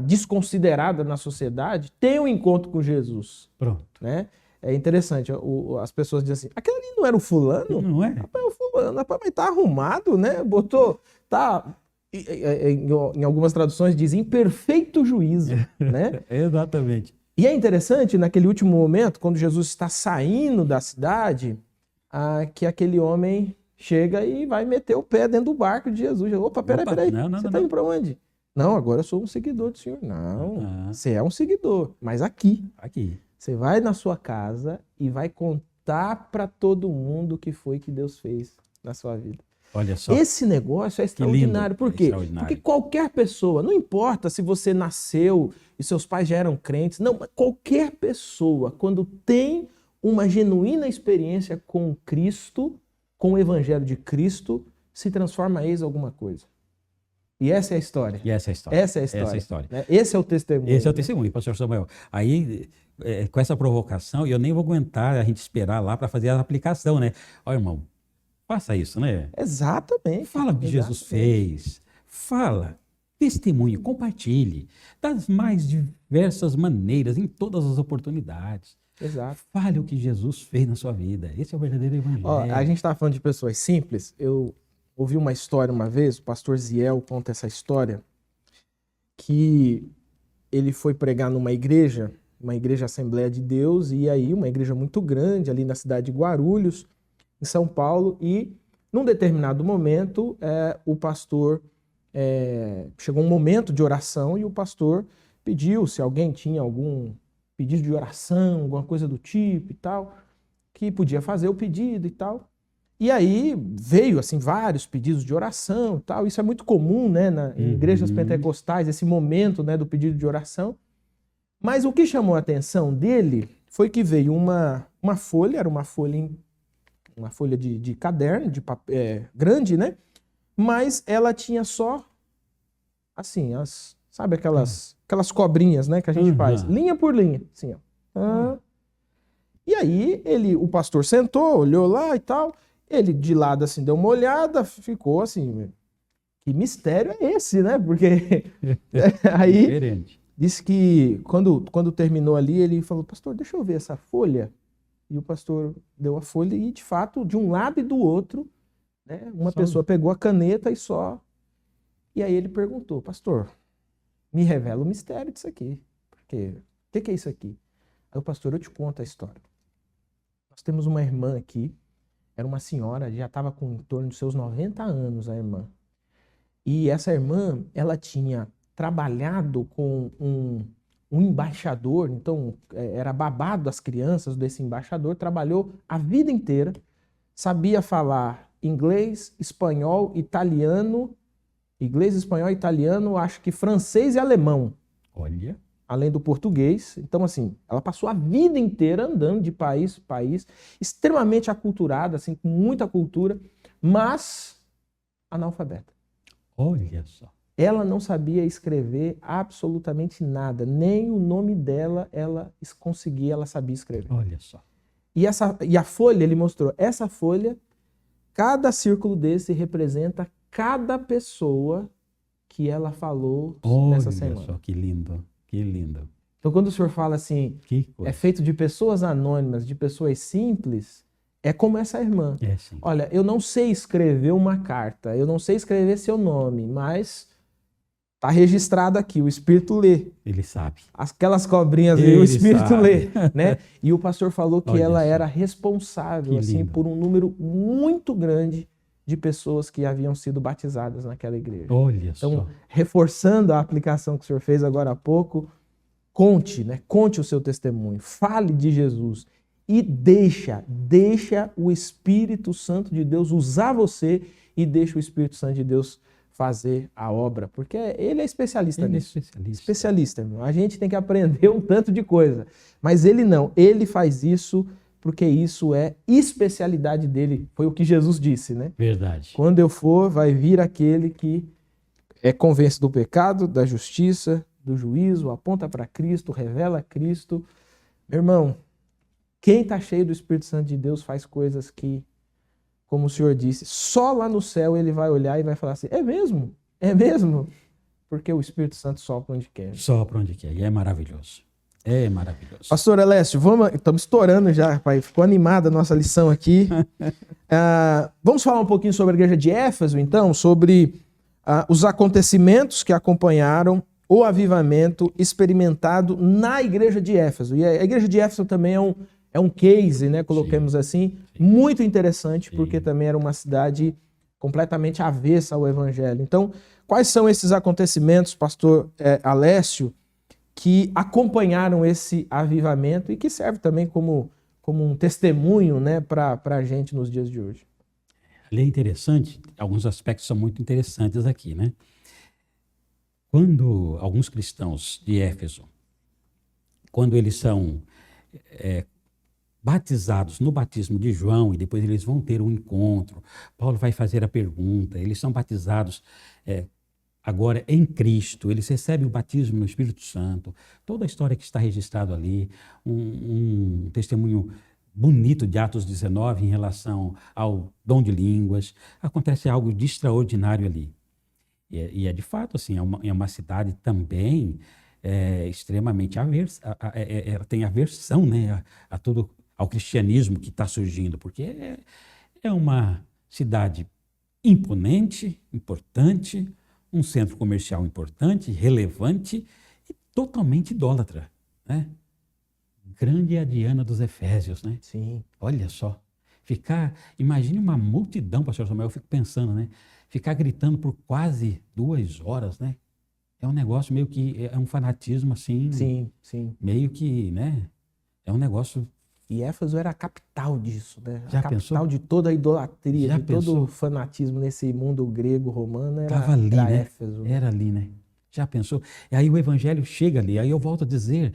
desconsiderada na sociedade, tem um encontro com Jesus. Pronto. Né? É interessante, as pessoas dizem assim, aquele ali não era o fulano? Não é? Rapaz, é o fulano, rapaz, mas tá arrumado, né? em algumas traduções diz em perfeito juízo, né? Exatamente. E é interessante, naquele último momento, quando Jesus está saindo da cidade, que aquele homem chega e vai meter o pé dentro do barco de Jesus. Opa, peraí, você está indo para onde? Não, agora eu sou um seguidor do Senhor. Não, você é um seguidor, mas aqui. Você vai na sua casa e vai contar para todo mundo o que foi que Deus fez na sua vida. Olha só. Esse negócio é extraordinário. Por quê? Porque qualquer pessoa, não importa se você nasceu e seus pais já eram crentes, não, qualquer pessoa, quando tem uma genuína experiência com Cristo, com o Evangelho de Cristo, se transforma em alguma coisa. E essa é a história. Essa é a história. Esse é o testemunho. Esse é o testemunho, pastor Samuel. Aí, com essa provocação, eu nem vou aguentar a gente esperar lá para fazer a aplicação, né? Ó, irmão, faça isso, né? Exatamente. Fala o que Jesus fez. Fala. Testemunhe, compartilhe. Das mais diversas maneiras, em todas as oportunidades. Exato. Fale o que Jesus fez na sua vida. Esse é o verdadeiro evangelho. Ó, a gente estava falando de pessoas simples. Eu ouvi uma história uma vez, o pastor Ziel conta essa história, que ele foi pregar numa igreja Assembleia de Deus, e aí uma igreja muito grande ali na cidade de Guarulhos, em São Paulo, e num determinado momento o pastor, chegou um momento de oração e o pastor pediu se alguém tinha algum pedido de oração, alguma coisa do tipo e tal, que podia fazer o pedido e tal. E aí veio assim vários pedidos de oração e tal. Isso é muito comum, né, em igrejas pentecostais, esse momento, né, do pedido de oração. Mas o que chamou a atenção dele foi que veio uma folha, era uma folha de caderno, de papel, grande, né? Mas ela tinha só assim, sabe aquelas cobrinhas, né, que a gente faz, linha por linha, assim, ó. E aí o pastor sentou, olhou lá e tal. Ele de lado assim deu uma olhada, ficou assim, que mistério é esse, né? Porque aí diferente. Disse que quando terminou ali, ele falou: pastor, deixa eu ver essa folha. E o pastor deu a folha e, de fato, de um lado e do outro, né, uma pessoa pegou a caneta e só. E aí ele perguntou: pastor, me revela o mistério disso aqui. Porque o que é isso aqui? Aí o pastor: eu te conto a história. Nós temos uma irmã aqui. Era uma senhora, já estava com em torno dos seus 90 anos, a irmã. E essa irmã, ela tinha trabalhado com um embaixador, então era babado das crianças desse embaixador, trabalhou a vida inteira, sabia falar inglês, espanhol, italiano, acho que francês e alemão. Olha. Além do português. Então, assim, ela passou a vida inteira andando de país para país, extremamente aculturada, assim, com muita cultura, mas analfabeta. Olha só. Ela não sabia escrever absolutamente nada, nem o nome dela ela sabia escrever. Olha só. E a folha, ele mostrou, essa folha, cada círculo desse representa cada pessoa que ela falou nessa semana. Olha só, que lindo. Que lindo. Então, quando o senhor fala assim, é feito de pessoas anônimas, de pessoas simples, é como essa irmã. Sim. Olha, eu não sei escrever uma carta, eu não sei escrever seu nome, mas está registrado aqui, o Espírito lê. Ele sabe. Aquelas cobrinhas ali, o Espírito lê. Né? E o pastor falou que ela era responsável assim, por um número muito grande de pessoas que haviam sido batizadas naquela igreja. Olha só. Então, reforçando a aplicação que o senhor fez agora há pouco, conte o seu testemunho, fale de Jesus e deixa o Espírito Santo de Deus usar você e deixa o Espírito Santo de Deus fazer a obra, porque ele é especialista nisso. Especialista, irmão. A gente tem que aprender um tanto de coisa, mas ele não, ele faz isso porque isso é especialidade dele. Foi o que Jesus disse, né? Verdade. Quando eu for, vai vir aquele que convence do pecado, da justiça, do juízo, aponta para Cristo, revela Cristo. Meu irmão, quem está cheio do Espírito Santo de Deus faz coisas que, como o Senhor disse, só lá no céu ele vai olhar e vai falar assim, é mesmo? É mesmo? Porque o Espírito Santo sopra onde quer. Sopra onde quer, e é maravilhoso. É maravilhoso. Pastor Elécio, estamos estourando já, pai. Ficou animada a nossa lição aqui. Vamos falar um pouquinho sobre a igreja de Éfeso, então, sobre os acontecimentos que acompanharam o avivamento experimentado na igreja de Éfeso. E a igreja de Éfeso também é um case, né, coloquemos assim, muito interessante, porque também era uma cidade completamente avessa ao evangelho. Então, quais são esses acontecimentos, pastor Alessio, que acompanharam esse avivamento e que serve também como um testemunho, né, para a gente nos dias de hoje? Ali é interessante, alguns aspectos são muito interessantes aqui, né? Quando alguns cristãos de Éfeso, quando eles são batizados no batismo de João e depois eles vão ter um encontro, Paulo vai fazer a pergunta, eles são batizados agora em Cristo, eles recebem o batismo no Espírito Santo, toda a história que está registrada ali, um testemunho bonito de Atos 19 em relação ao dom de línguas, acontece algo de extraordinário ali. E é de fato assim, é uma cidade também extremamente aversa, ela tem aversão, né, a todo ao cristianismo que está surgindo, porque é uma cidade imponente, importante, um centro comercial importante, relevante e totalmente idólatra, né? Grande é a Diana dos Efésios, né? Sim. Olha só, imagine uma multidão, pastor Samuel, eu fico pensando, né? Ficar gritando por quase 2 horas, né? É um negócio meio que, é um fanatismo assim, Sim. meio que, né? É um negócio... E Éfeso era a capital disso, né? Já a capital pensou? de toda a idolatria, Já de todo pensou? o fanatismo nesse mundo grego-romano, Estava ali, era né? Éfeso. Era ali, né? Já pensou? E aí o evangelho chega ali. Aí eu volto a dizer,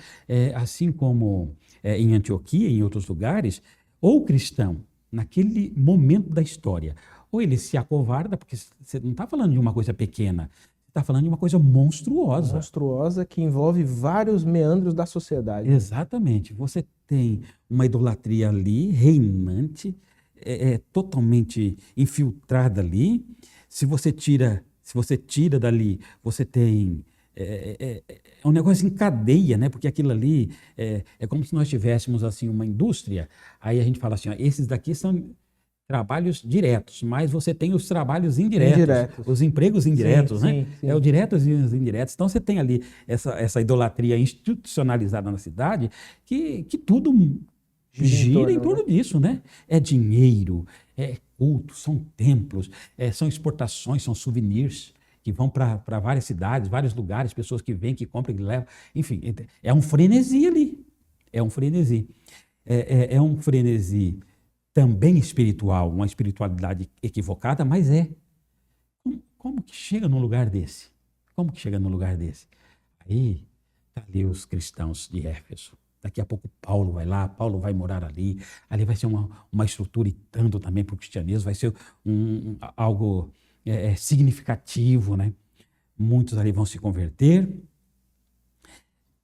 assim como em Antioquia e em outros lugares, ou o cristão, naquele momento da história, ou ele se acovarda, porque você não está falando de uma coisa pequena, você está falando de uma coisa monstruosa. Monstruosa que envolve vários meandros da sociedade. Exatamente. Você tem uma idolatria ali, reinante, totalmente infiltrada ali. Se você tira dali, você tem... É um negócio em cadeia, né? Porque aquilo ali é como se nós tivéssemos assim uma indústria. Aí a gente fala assim, ó, esses daqui são trabalhos diretos, mas você tem os trabalhos indiretos. Os empregos indiretos, né? Sim. É os diretos e os indiretos. Então você tem ali essa idolatria institucionalizada na cidade que tudo gira em torno disso, né? É dinheiro, é culto, são templos, são exportações, são souvenirs que vão para várias cidades, vários lugares, pessoas que vêm, que compram, que levam. Enfim, é um frenesi ali. É um frenesi. É um frenesi também espiritual, uma espiritualidade equivocada, mas Como que chega num lugar desse? Como que chega num lugar desse? Aí, tá ali os cristãos de Éfeso. Daqui a pouco Paulo vai lá, Paulo vai morar ali. Ali vai ser uma estrutura e tanto também para o cristianismo, vai ser algo significativo, né? Muitos ali vão se converter.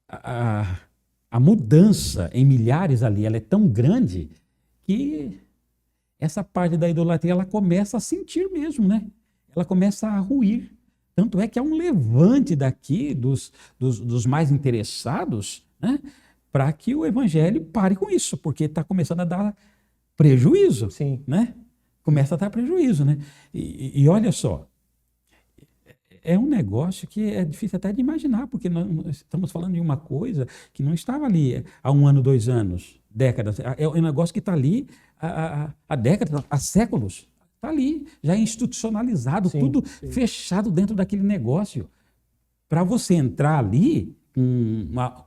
A mudança em milhares ali, ela é tão grande que essa parte da idolatria, ela começa a sentir mesmo, né? Ela começa a ruir. Tanto é que há um levante daqui dos mais interessados, né? Para que o evangelho pare com isso, porque está começando a dar prejuízo. Sim. Né? Começa a dar prejuízo, né? E olha só, é um negócio que é difícil até de imaginar, porque nós estamos falando de uma coisa que não estava ali há 1 ano, 2 anos, décadas. É um negócio que está ali há décadas, há séculos. Está ali, já é institucionalizado, tudo fechado dentro daquele negócio. Para você entrar ali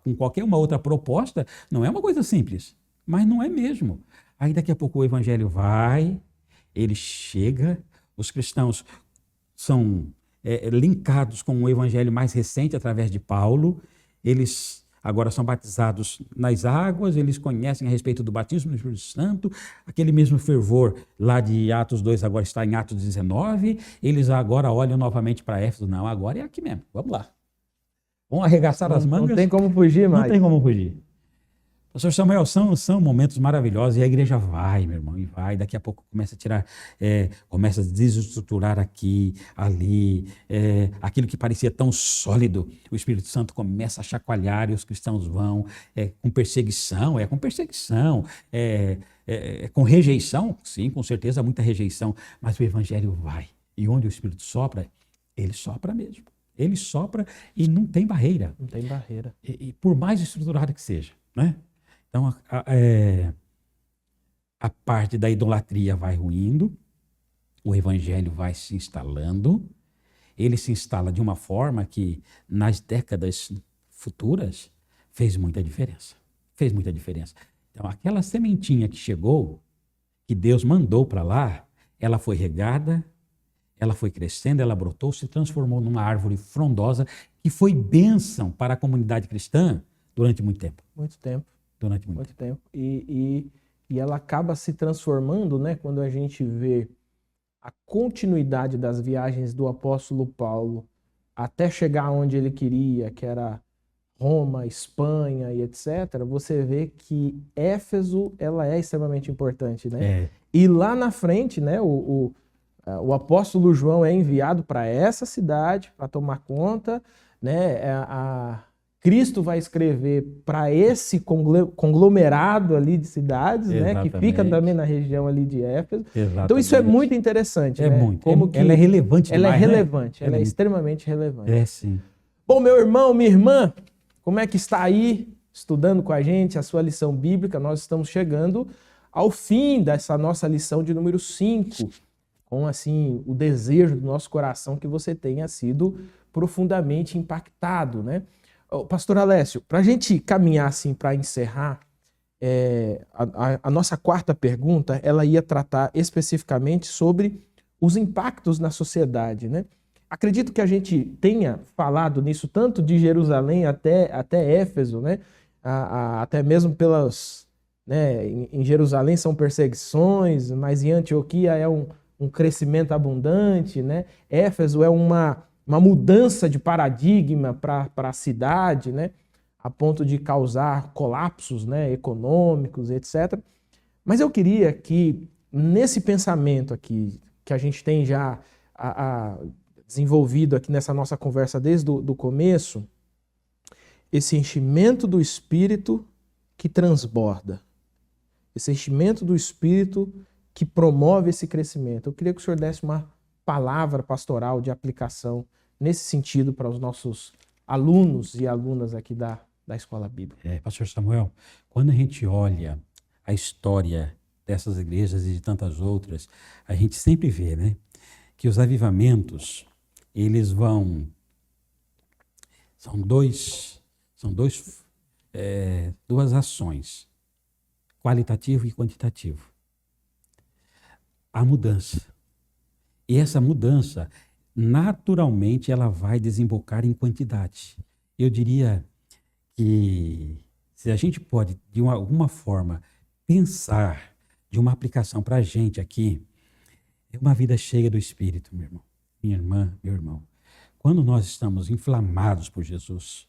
com qualquer uma outra proposta, não é uma coisa simples, mas não é mesmo. Aí daqui a pouco o evangelho vai, ele chega, os cristãos são linkados com o evangelho mais recente através de Paulo, eles agora são batizados nas águas, eles conhecem a respeito do batismo no Espírito Santo, aquele mesmo fervor lá de Atos 2 agora está em Atos 19, eles agora olham novamente para Éfeso, não, agora é aqui mesmo, vamos lá. Vamos arregaçar as mangas. Não tem como fugir mais. Não tem como fugir. Pastor Samuel, são momentos maravilhosos e a igreja vai, meu irmão, e vai. Daqui a pouco começa a tirar, começa a desestruturar aqui, ali, aquilo que parecia tão sólido. O Espírito Santo começa a chacoalhar e os cristãos vão com perseguição, com rejeição, sim, com certeza, muita rejeição, mas o evangelho vai. E onde o Espírito sopra, Ele sopra mesmo. Ele sopra e não tem barreira. Não tem barreira. E por mais estruturado que seja, né? Então, a parte da idolatria vai ruindo, o evangelho vai se instalando, ele se instala de uma forma que, nas décadas futuras, fez muita diferença. Fez muita diferença. Então, aquela sementinha que chegou, que Deus mandou para lá, ela foi regada, ela foi crescendo, ela brotou, se transformou numa árvore frondosa, que foi bênção para a comunidade cristã durante muito tempo. Muito tempo. Durante muito tempo. E ela acaba se transformando, né, quando a gente vê a continuidade das viagens do apóstolo Paulo até chegar onde ele queria, que era Roma, Espanha e etc., você vê que Éfeso ela é extremamente importante, né? E lá na frente, né, o apóstolo João é enviado para essa cidade para tomar conta, né? Cristo vai escrever para esse conglomerado ali de cidades, né, que fica também na região ali de Éfeso. Exatamente. Então isso é muito interessante, né? Muito. Como ela é relevante demais, ela é relevante, né? ela é extremamente relevante. É, sim. Bom, meu irmão, minha irmã, como é que está aí estudando com a gente a sua lição bíblica? Nós estamos chegando ao fim dessa nossa lição de número 5, com assim o desejo do nosso coração que você tenha sido profundamente impactado, né? Pastor Alessio, para a gente caminhar assim para encerrar, a nossa quarta pergunta, ela ia tratar especificamente sobre os impactos na sociedade, né? Acredito que a gente tenha falado nisso tanto de Jerusalém até Éfeso, né? Até mesmo pelas, né? Em Jerusalém são perseguições, mas em Antioquia é um crescimento abundante, né? Éfeso é uma mudança de paradigma para a cidade, né? A ponto de causar colapsos, né, econômicos, etc. Mas eu queria que, nesse pensamento aqui, que a gente tem já desenvolvido aqui nessa nossa conversa desde o começo, esse enchimento do Espírito que transborda, esse enchimento do Espírito que promove esse crescimento. Eu queria que o senhor desse uma palavra pastoral de aplicação nesse sentido para os nossos alunos e alunas aqui da Escola Bíblica. Pastor Samuel, quando a gente olha a história dessas igrejas e de tantas outras, a gente sempre vê, né, que os avivamentos, eles vão... São duas ações, qualitativo e quantitativo. A mudança. E essa mudança, naturalmente, ela vai desembocar em quantidade. Eu diria que se a gente pode, de alguma forma, pensar de uma aplicação para a gente aqui, é uma vida cheia do Espírito, meu irmão, minha irmã, meu irmão. Quando nós estamos inflamados por Jesus,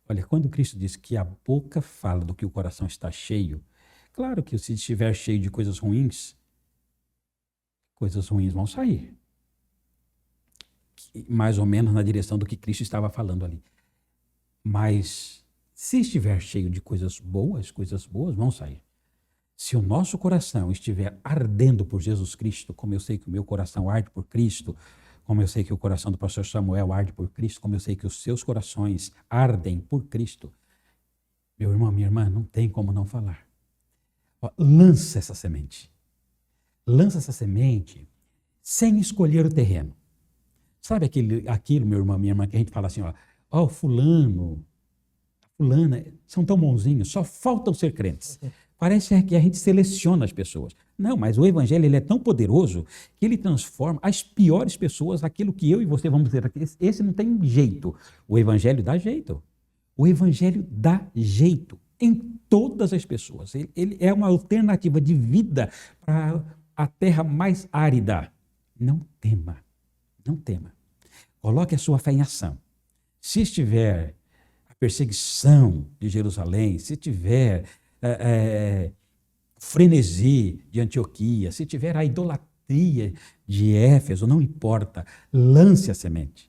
olha, quando Cristo diz que a boca fala do que o coração está cheio, claro que se estiver cheio de coisas ruins vão sair. Mais ou menos na direção do que Cristo estava falando ali. Mas se estiver cheio de coisas boas vão sair. Se o nosso coração estiver ardendo por Jesus Cristo, como eu sei que o meu coração arde por Cristo, como eu sei que o coração do pastor Samuel arde por Cristo, como eu sei que os seus corações ardem por Cristo, meu irmão, minha irmã, não tem como não falar. Lança essa semente. Lança essa semente sem escolher o terreno. Sabe aquilo, meu irmão, minha irmã, que a gente fala assim, fulano, fulana, são tão bonzinhos, só faltam ser crentes. Parece que a gente seleciona as pessoas. Não, mas o evangelho ele é tão poderoso que ele transforma as piores pessoas naquilo que eu e você vamos dizer aqui. Esse não tem jeito. O evangelho dá jeito. O evangelho dá jeito em todas as pessoas. Ele é uma alternativa de vida para a terra mais árida. Não tema. Não tema. Coloque a sua fé em ação. Se estiver a perseguição de Jerusalém, se tiver frenesi de Antioquia, se tiver a idolatria de Éfeso, não importa, lance a semente.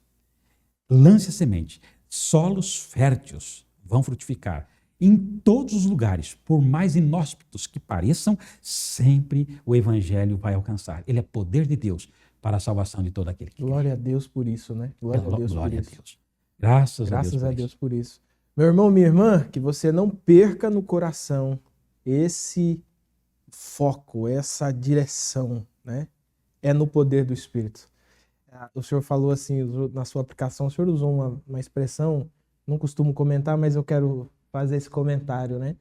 Lance a semente. Solos férteis vão frutificar. Em todos os lugares, por mais inóspitos que pareçam, sempre o evangelho vai alcançar. Ele é poder de Deus para a salvação de todo aquele que crê. Glória a Deus por isso, né? Glória a Deus por Glória isso. a Deus. Graças Graças a Deus por isso. Meu irmão, minha irmã, que você não perca no coração esse foco, essa direção, né? É no poder do Espírito. O senhor falou assim, na sua aplicação, o senhor usou uma expressão, não costumo comentar, mas eu quero fazer esse comentário, né?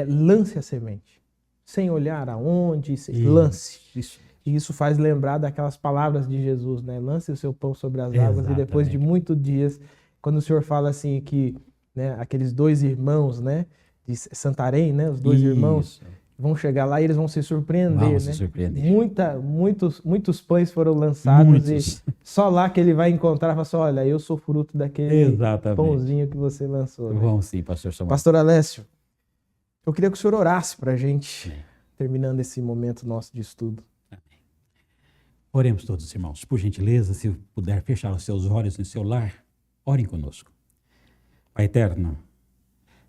Lance a semente. Sem olhar aonde, lance. Isso. E isso faz lembrar daquelas palavras de Jesus, né? Lance o seu pão sobre as águas. Exatamente. E depois de muitos dias, quando o senhor fala assim que, né, aqueles dois irmãos, né, de Santarém, né, os dois irmãos vão chegar lá e eles vão se surpreender, né? Se surpreender. Muitos pães foram lançados Muitos. E só lá que ele vai encontrar, fala assim, olha, eu sou fruto daquele pãozinho que você lançou. Né? Vamos sim, pastor Samuel. Pastor Alessio, eu queria que o senhor orasse pra gente, Amém. Terminando esse momento nosso de estudo. Amém. Oremos todos, irmãos. Por gentileza, se puder fechar os seus olhos no seu lar, orem conosco. Pai eterno,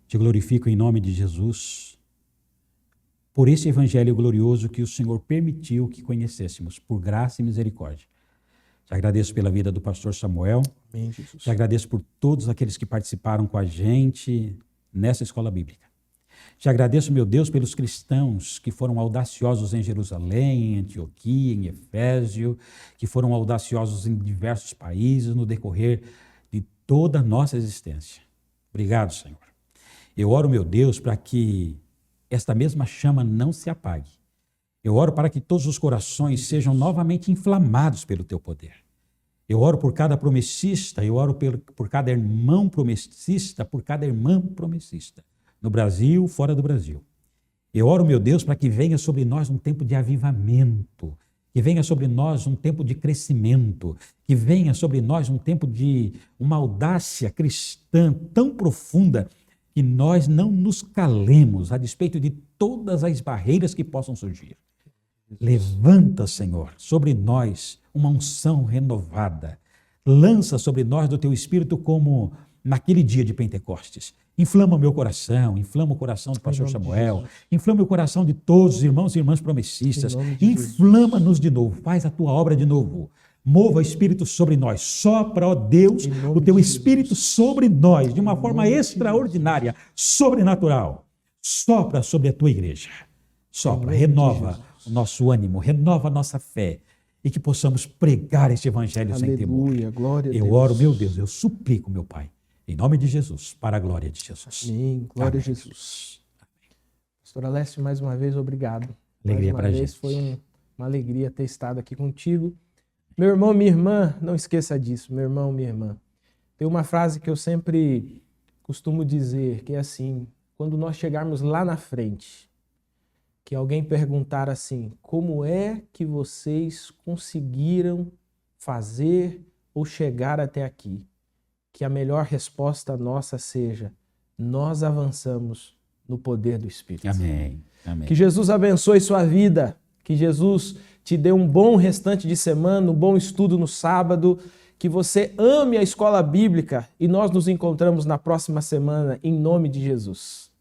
te glorifico em nome de Jesus por esse evangelho glorioso que o Senhor permitiu que conhecêssemos, por graça e misericórdia. Te agradeço pela vida do pastor Samuel. Amém, Jesus. Te agradeço por todos aqueles que participaram com a gente nessa escola bíblica. Te agradeço, meu Deus, pelos cristãos que foram audaciosos em Jerusalém, em Antioquia, em Efésio, que foram audaciosos em diversos países no decorrer de toda a nossa existência. Obrigado, Senhor. Eu oro, meu Deus, para que esta mesma chama não se apague. Eu oro para que todos os corações sejam novamente inflamados pelo teu poder. Eu oro por cada promessista, eu oro por cada irmão promessista, por cada irmã promessista, no Brasil, fora do Brasil. Eu oro, meu Deus, para que venha sobre nós um tempo de avivamento, que venha sobre nós um tempo de crescimento, que venha sobre nós um tempo de uma audácia cristã tão profunda que nós não nos calemos a despeito de todas as barreiras que possam surgir. Levanta, Senhor, sobre nós uma unção renovada. Lança sobre nós do teu Espírito como naquele dia de Pentecostes. Inflama o meu coração, inflama o coração do pastor Samuel, inflama o coração de todos os irmãos e irmãs promessistas. Inflama-nos de novo, faz a tua obra de novo. Mova o Espírito sobre nós. Sopra, ó Deus, o teu Espírito sobre nós de uma forma extraordinária, sobrenatural. Sopra sobre a tua igreja. Sopra, renova o nosso ânimo, renova a nossa fé e que possamos pregar este evangelho sem temor. Glória a Deus. Eu oro, meu Deus, eu suplico, meu Pai, em nome de Jesus, para a glória de Jesus. Amém. Glória Amém. a Jesus. Pastor Alessio, mais uma vez, obrigado. Alegria para a gente. Foi uma alegria ter estado aqui contigo. Meu irmão, minha irmã, não esqueça disso, meu irmão, minha irmã. Tem uma frase que eu sempre costumo dizer, que é assim, quando nós chegarmos lá na frente, que alguém perguntar assim, como é que vocês conseguiram fazer ou chegar até aqui? Que a melhor resposta nossa seja, nós avançamos no poder do Espírito. Amém. Amém. Que Jesus abençoe sua vida, que Jesus te dê um bom restante de semana, um bom estudo no sábado, que você ame a escola bíblica e nós nos encontramos na próxima semana, em nome de Jesus.